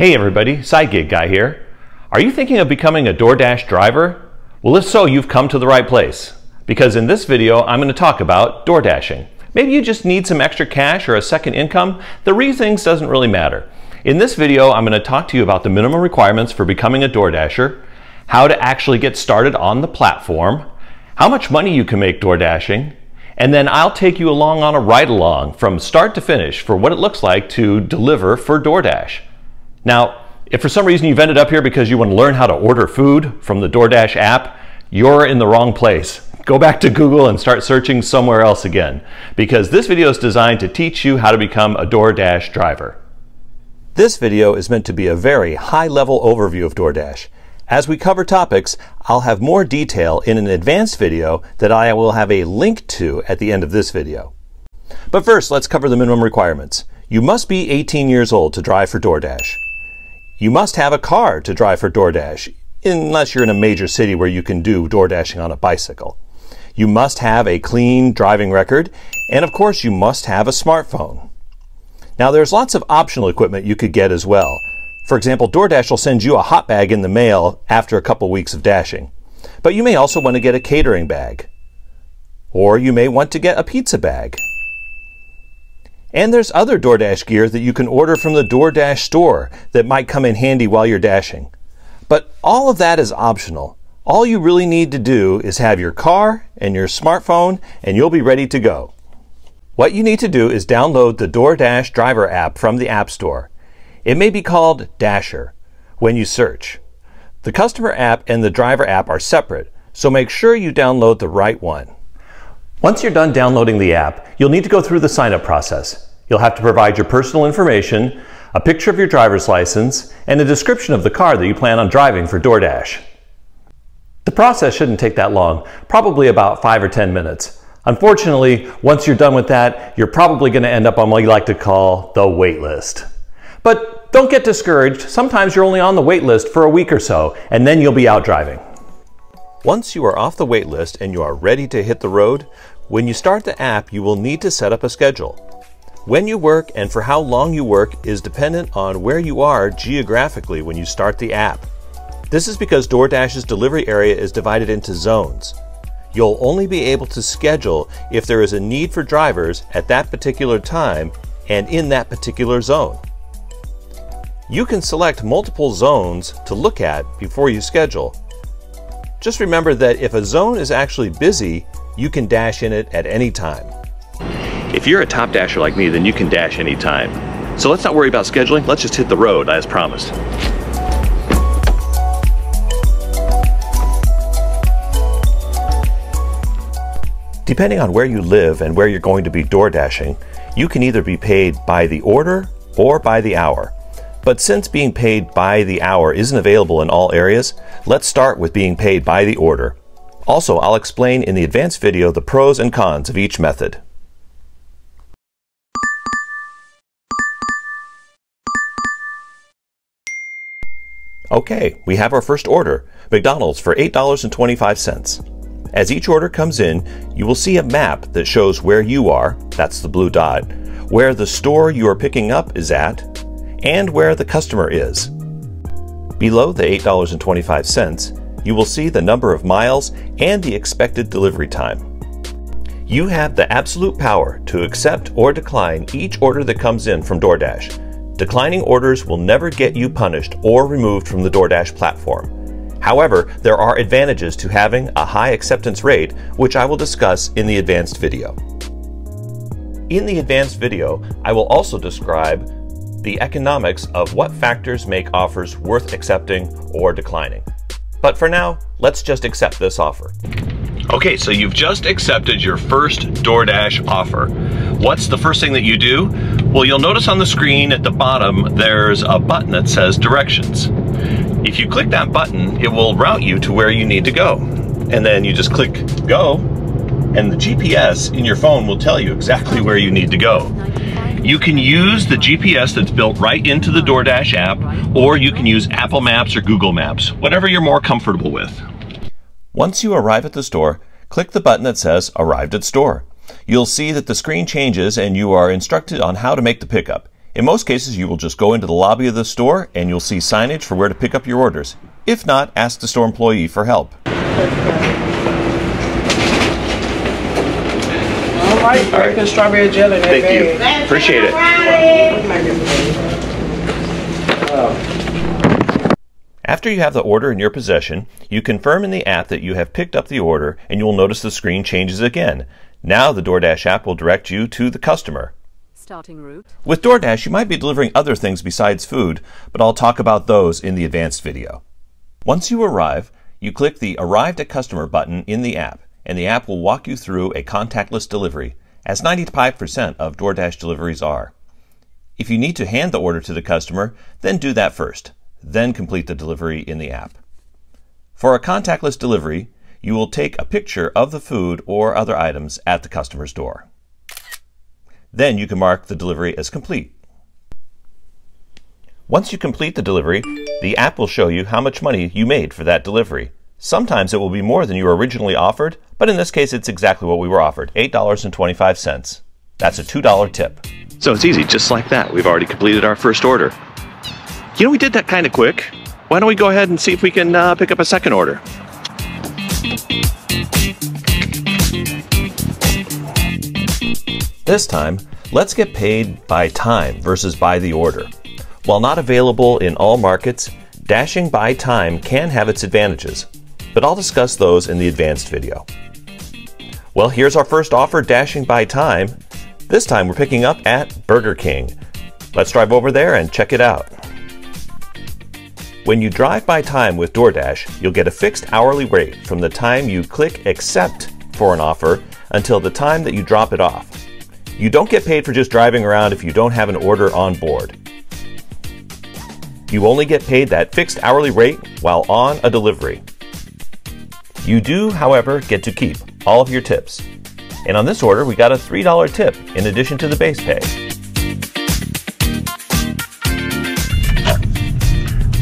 Hey everybody, Side Gig Guy here. Are you thinking of becoming a DoorDash driver? Well, if so, you've come to the right place. Because in this video, I'm going to talk about DoorDashing. Maybe you just need some extra cash or a second income. The reasons doesn't really matter. In this video, I'm going to talk to you about the minimum requirements for becoming a DoorDasher, how to actually get started on the platform, how much money you can make DoorDashing, and then I'll take you along on a ride-along from start to finish for what it looks like to deliver for DoorDash. Now, if for some reason you've ended up here because you want to learn how to order food from the DoorDash app, you're in the wrong place. Go back to Google and start searching somewhere else again, because this video is designed to teach you how to become a DoorDash driver. This video is meant to be a very high-level overview of DoorDash. As we cover topics, I'll have more detail in an advanced video that I will have a link to at the end of this video. But first, let's cover the minimum requirements. You must be 18 years old to drive for DoorDash. You must have a car to drive for DoorDash, unless you're in a major city where you can do DoorDashing on a bicycle. You must have a clean driving record, and of course you must have a smartphone. Now there's lots of optional equipment you could get as well. For example, DoorDash will send you a hot bag in the mail after a couple weeks of dashing. But you may also want to get a catering bag. Or you may want to get a pizza bag. And there's other DoorDash gear that you can order from the DoorDash store that might come in handy while you're dashing. But all of that is optional. All you really need to do is have your car and your smartphone and you'll be ready to go. What you need to do is download the DoorDash driver app from the App Store. It may be called Dasher when you search. The customer app and the driver app are separate, so make sure you download the right one. Once you're done downloading the app, you'll need to go through the sign-up process. You'll have to provide your personal information, a picture of your driver's license, and a description of the car that you plan on driving for DoorDash. The process shouldn't take that long, probably about 5 or 10 minutes. Unfortunately, once you're done with that, you're probably going to end up on what you like to call the wait list. But don't get discouraged. Sometimes you're only on the wait list for a week or so, and then you'll be out driving. Once you are off the wait list and you are ready to hit the road, when you start the app, you will need to set up a schedule. When you work and for how long you work is dependent on where you are geographically when you start the app. This is because DoorDash's delivery area is divided into zones. You'll only be able to schedule if there is a need for drivers at that particular time and in that particular zone. You can select multiple zones to look at before you schedule. Just remember that if a zone is actually busy, you can dash in it at any time. If you're a top dasher like me, then you can dash anytime. So let's not worry about scheduling, let's just hit the road as promised. Depending on where you live and where you're going to be door dashing, you can either be paid by the order or by the hour. But since being paid by the hour isn't available in all areas, let's start with being paid by the order. Also, I'll explain in the advanced video the pros and cons of each method. Okay, we have our first order, McDonald's for $8.25. As each order comes in, you will see a map that shows where you are, that's the blue dot, where the store you are picking up is at, and where the customer is. Below the $8.25, you will see the number of miles and the expected delivery time. You have the absolute power to accept or decline each order that comes in from DoorDash. Declining orders will never get you punished or removed from the DoorDash platform. However, there are advantages to having a high acceptance rate, which I will discuss in the advanced video. In the advanced video, I will also describe the economics of what factors make offers worth accepting or declining. But for now, let's just accept this offer. Okay, so you've just accepted your first DoorDash offer. What's the first thing that you do? Well, you'll notice on the screen at the bottom, there's a button that says directions. If you click that button, it will route you to where you need to go. And then you just click go, and the GPS in your phone will tell you exactly where you need to go. You can use the GPS that's built right into the DoorDash app, or you can use Apple Maps or Google Maps, whatever you're more comfortable with. Once you arrive at the store, click the button that says Arrived at Store. You'll see that the screen changes and you are instructed on how to make the pickup. In most cases, you will just go into the lobby of the store and you'll see signage for where to pick up your orders. If not, ask the store employee for help. All right, break the strawberry jelly. Thank you. Appreciate it. After you have the order in your possession, you confirm in the app that you have picked up the order, and you will notice the screen changes again. Now the DoorDash app will direct you to the customer. Starting route. With DoorDash, you might be delivering other things besides food, but I'll talk about those in the advanced video. Once you arrive, you click the Arrived at Customer button in the app, and the app will walk you through a contactless delivery, as 95% of DoorDash deliveries are. If you need to hand the order to the customer, then do that first, then complete the delivery in the app. For a contactless delivery, you will take a picture of the food or other items at the customer's door. Then you can mark the delivery as complete. Once you complete the delivery, the app will show you how much money you made for that delivery. Sometimes it will be more than you were originally offered, but in this case it's exactly what we were offered, $8.25. That's a $2 tip. So it's easy, just like that. We've already completed our first order. You know, we did that kind of quick. Why don't we go ahead and see if we can pick up a second order? This time, let's get paid by time versus by the order. While not available in all markets, dashing by time can have its advantages, but I'll discuss those in the advanced video. Well, here's our first offer, dashing by time. This time we're picking up at Burger King. Let's drive over there and check it out. When you drive by time with DoorDash, you'll get a fixed hourly rate from the time you click accept for an offer until the time that you drop it off. You don't get paid for just driving around if you don't have an order on board. You only get paid that fixed hourly rate while on a delivery. You do, however, get to keep all of your tips. And on this order, we got a $3 tip in addition to the base pay.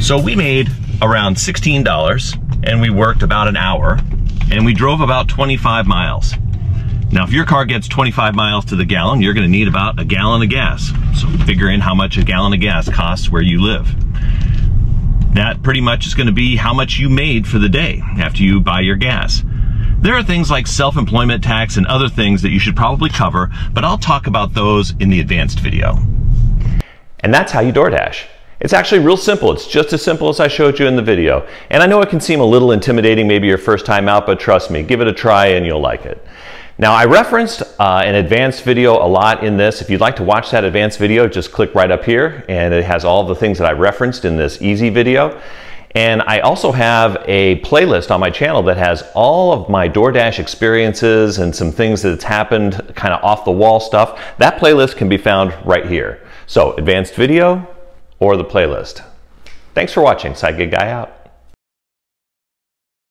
So we made around $16 and we worked about an hour and we drove about 25 miles. Now, if your car gets 25 miles to the gallon, you're going to need about a gallon of gas. So figure in how much a gallon of gas costs where you live. That pretty much is going to be how much you made for the day after you buy your gas. There are things like self-employment tax and other things that you should probably cover, but I'll talk about those in the advanced video. And that's how you DoorDash. It's actually real simple. It's just as simple as I showed you in the video. And I know it can seem a little intimidating maybe your first time out, but trust me, give it a try and you'll like it. Now, I referenced an advanced video a lot in this. If you'd like to watch that advanced video, just click right up here and it has all the things that I referenced in this easy video. And I also have a playlist on my channel that has all of my DoorDash experiences and some things that's happened, kind of off the wall stuff. That playlist can be found right here. So, advanced video or the playlist. Thanks for watching. Side Gig Guy out.